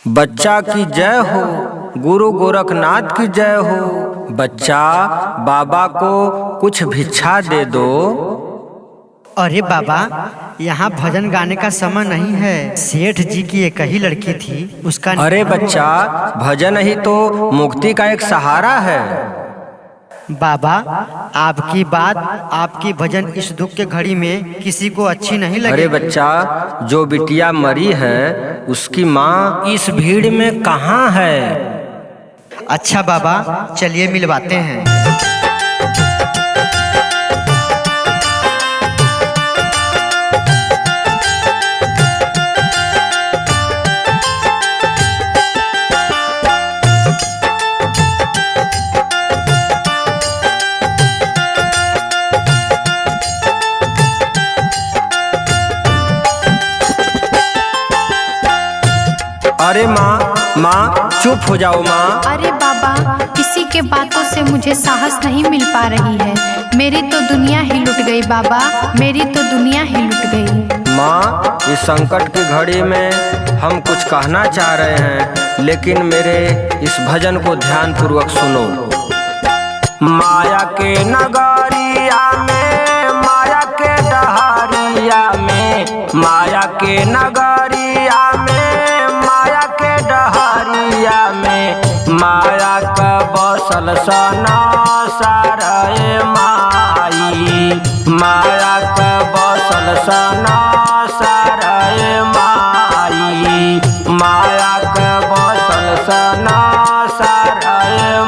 बच्चा की जय हो, गुरु गोरखनाथ की जय हो। बच्चा, बाबा को कुछ भिक्षा दे दो। अरे बाबा, यहाँ भजन गाने का समय नहीं है। सेठ जी की एक ही लड़की थी, उसका। अरे बच्चा, भजन ही तो मुक्ति का एक सहारा है। बाबा, आपकी बात, आपकी भजन इस दुख के घड़ी में किसी को अच्छी नहीं लगी। अरे बच्चा, जो बिटिया मरी है उसकी माँ इस भीड़ में कहाँ है? अच्छा बाबा, चलिए मिलवाते हैं। अरे माँ चुप हो जाओ माँ। अरे बाबा, किसी के बातों से मुझे साहस नहीं मिल पा रही है। मेरी तो दुनिया ही लुट गई बाबा, मेरी तो दुनिया ही लुट गई। माँ, इस संकट की घड़ी में हम कुछ कहना चाह रहे हैं, लेकिन मेरे इस भजन को ध्यान पूर्वक सुनो। माया के नगरिया में, माया के डहरिया में, माया के नगरिया में, माया के डहरिया में, माया का बसल संसार माई, माया का बसल संसार माई, माया का बसल संसार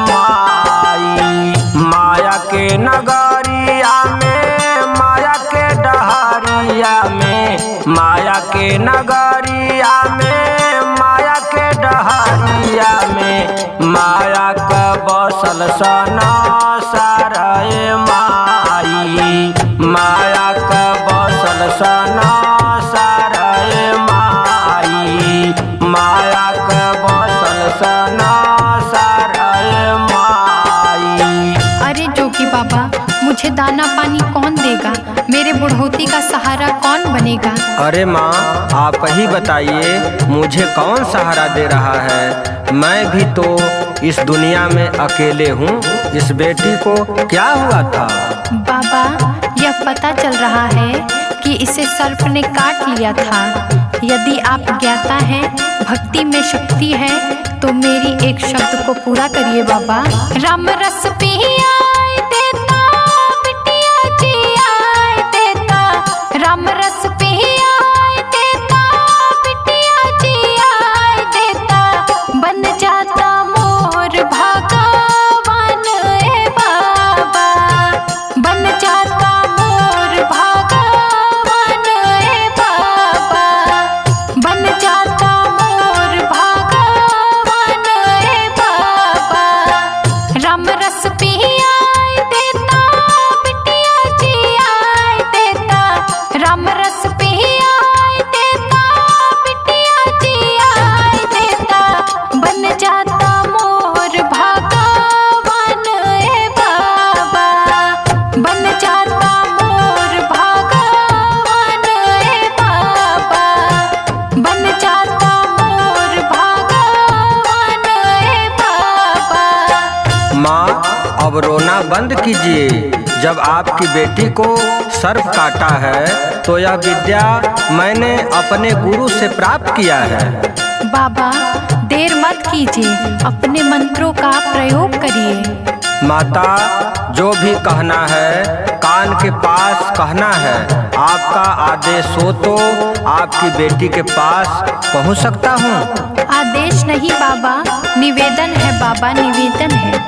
माई। माया के नगरिया में, माया के डहरिया में, माया के नगरिया में, माया के डहरिया में, माया का बसल संसार माई, माया का बसल संसार माई, माया का बसल संसार माई। अरे जोगी बाबा, मुझे दाना पानी कौन देगा? मेरे बुढ़ौती का सहारा कौन बनेगा? अरे माँ, आप ही बताइए, मुझे कौन सहारा दे रहा है? मैं भी तो इस दुनिया में अकेले हूँ। इस बेटी को क्या हुआ था? बाबा, यह पता चल रहा है कि इसे सर्प ने काट लिया था। यदि आप ज्ञाता हैं, भक्ति में शक्ति है, तो मेरी एक शब्द को पूरा करिए बाबा। राम रस पिया देता, बिटिया जिया देता, राम रस पिया देता, बिटिया जिया देता, बन जाता मोर भगवान ए बाबा, बन जाता मोर भगवान ए बाबा, बन जाता मोर भगवान ए बाबा। राम रस पिया देता, बिटिया जिया देता, राम रस पिया देता, बिटिया जिया देता, बन जाता मोर भगवान ए बाबा, बन जाता मोर भगवान ए बाबा, बन जाता मोर भगवान ए बाबा। माँ, अब रोना बंद कीजिए। जब आपकी बेटी को सर्प काटा है तो यह विद्या मैंने अपने गुरु से प्राप्त किया है। बाबा, देर मत कीजिए, अपने मंत्रों का प्रयोग करिए। माता, जो भी कहना है कान के पास कहना है। आपका आदेश हो तो आपकी बेटी के पास पहुंच सकता हूं। आदेश नहीं बाबा, निवेदन है बाबा, निवेदन है।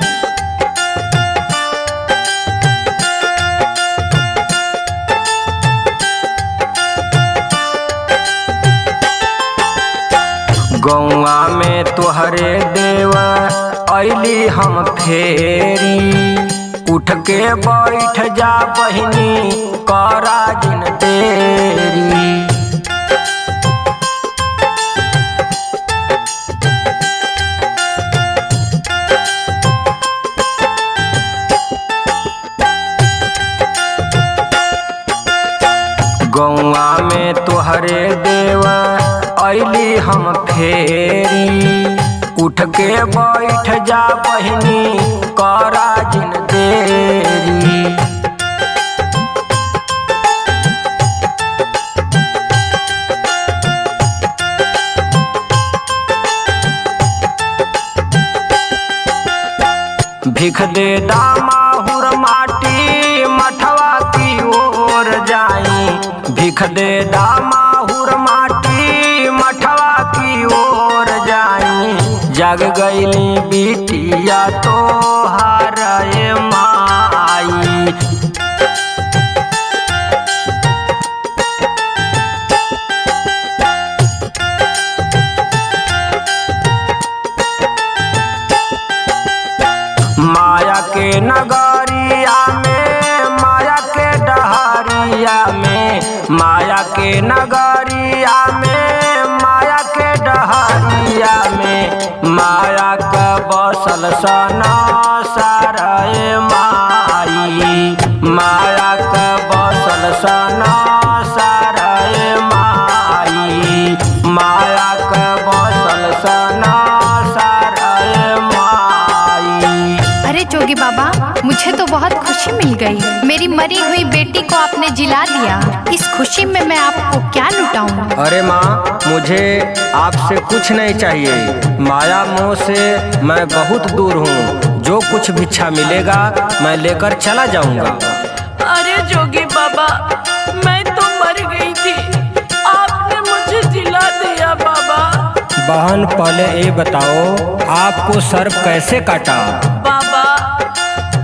गौआ में तुहरे देवा अली हम फेरी, उठ के बैठ जा बहिनी करा जिन तेरी। गौआ में तुहरे देवा अली हम फेरी, उठ के बैठ जा बहिनी करा जिन देरी। भिख दे दामाहुर माटी मठवा की ओर जाई। भिख दे दामाहुर माटी मठवा की ओर जाई। जग गईली बिटिया तो हारे माई। माया के नगरिया में माया के डहरिया में। माया के नगरिया में माया के डहरिया में। माया का बसल सना सारे माई। माया का बसल सना सारे माई। माया का बसल सना सारे माई। अरे जोगी बाबा, मुझे तो बहुत खुशी मिल गई। मेरी मरी हुई बेटी को आपने जिला दिया। इस खुशी में मैं आपको क्या लुटाऊं? अरे माँ, मुझे आपसे कुछ नहीं चाहिए। माया मोह से मैं बहुत दूर हूँ। जो कुछ भिक्षा मिलेगा मैं लेकर चला जाऊंगा। अरे जोगी बाबा, मैं तो मर गई थी, आपने मुझे जिला दिया बाबा। बहन, पहले ये बताओ आपको सर्प कैसे काटा? बाबा,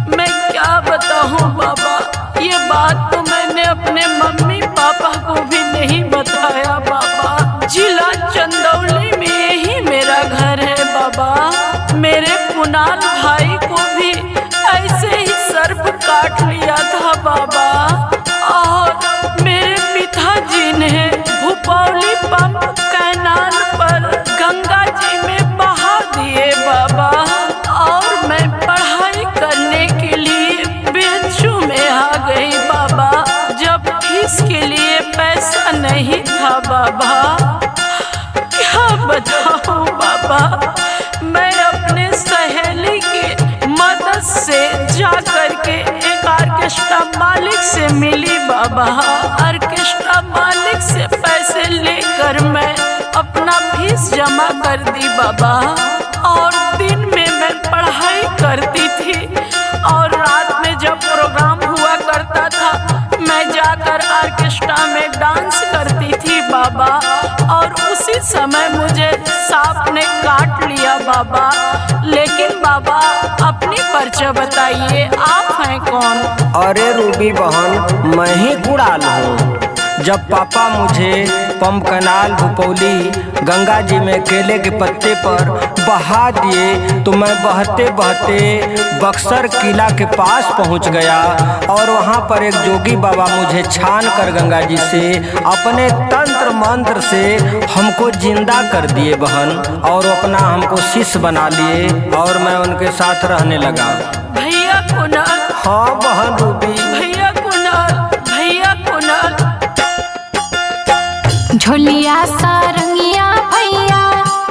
मैं क्या बताऊं बाबा, ये बात तो मैंने अपने मम्मी पापा को भी नहीं बताया बाबा। जिला चंदौली में यही मेरा घर है बाबा। मेरे कुणाल भाई को भी ऐसे ही सर्प काट लिया था बाबा। और मेरे पिताजी ने भुपौली पंप कैनाल पर गंगा जी में बहा दिए बाबा। और मैं पढ़ाई करने के लिए बेचू में आ गई बाबा, जब फीस के लिए पैसा नहीं था बाबा। क्या बताऊं बाबा, मैं अपने सहेली की मदद से जा करके एक ऑर्केस्ट्रा मालिक से मिली बाबा। ऑर्केस्ट्रा मालिक से पैसे लेकर मैं अपना फीस जमा कर दी बाबा। और दिन में मैं पढ़ाई करती थी और रात में जब प्रोग्राम हुआ करता था मैं जाकर ऑर्केस्ट्रा में डांस करती थी बाबा। और उसी समय मुझे सांप ने काट लिया बाबा। लेकिन बाबा, अपनी परिचय बताइए, आप हैं कौन? अरे रूबी बहन, मैं ही कुणाल हूँ। जब पापा मुझे पंप कैनाल भुपौली गंगा जी में केले के पत्ते पर बहा दिए तो मैं बहते बहते बक्सर किला के पास पहुंच गया। और वहां पर एक जोगी बाबा मुझे छान कर गंगा जी से अपने तंत्र मंत्र से हमको जिंदा कर दिए बहन। और अपना हमको शिष्य बना लिए और मैं उनके साथ रहने लगा। भैया कुणाल। हाँ बहन रूबी। भैया कुणाल, भैया कुणाल। झोलिया सारंगिया भैया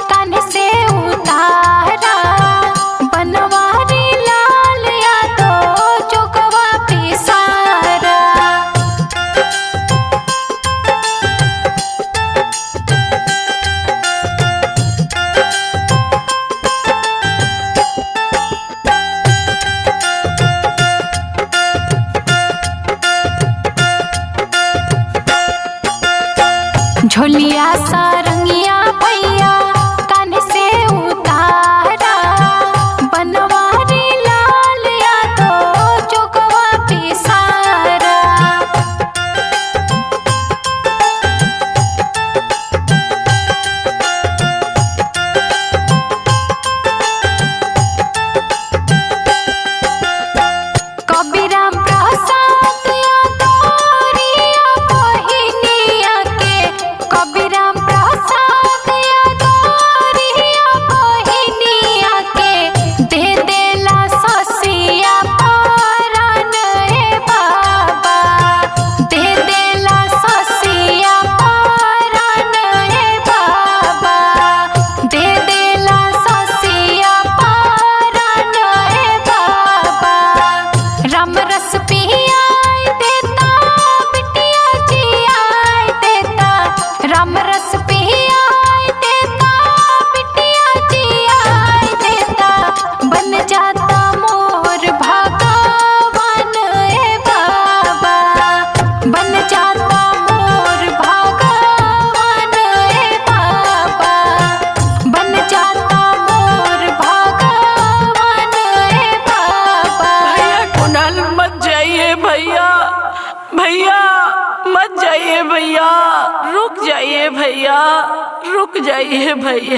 तन से उतारा। बनवारी लाल यादव जोगवा पे सारा। झोलिया सारा रुक जाइए भैया।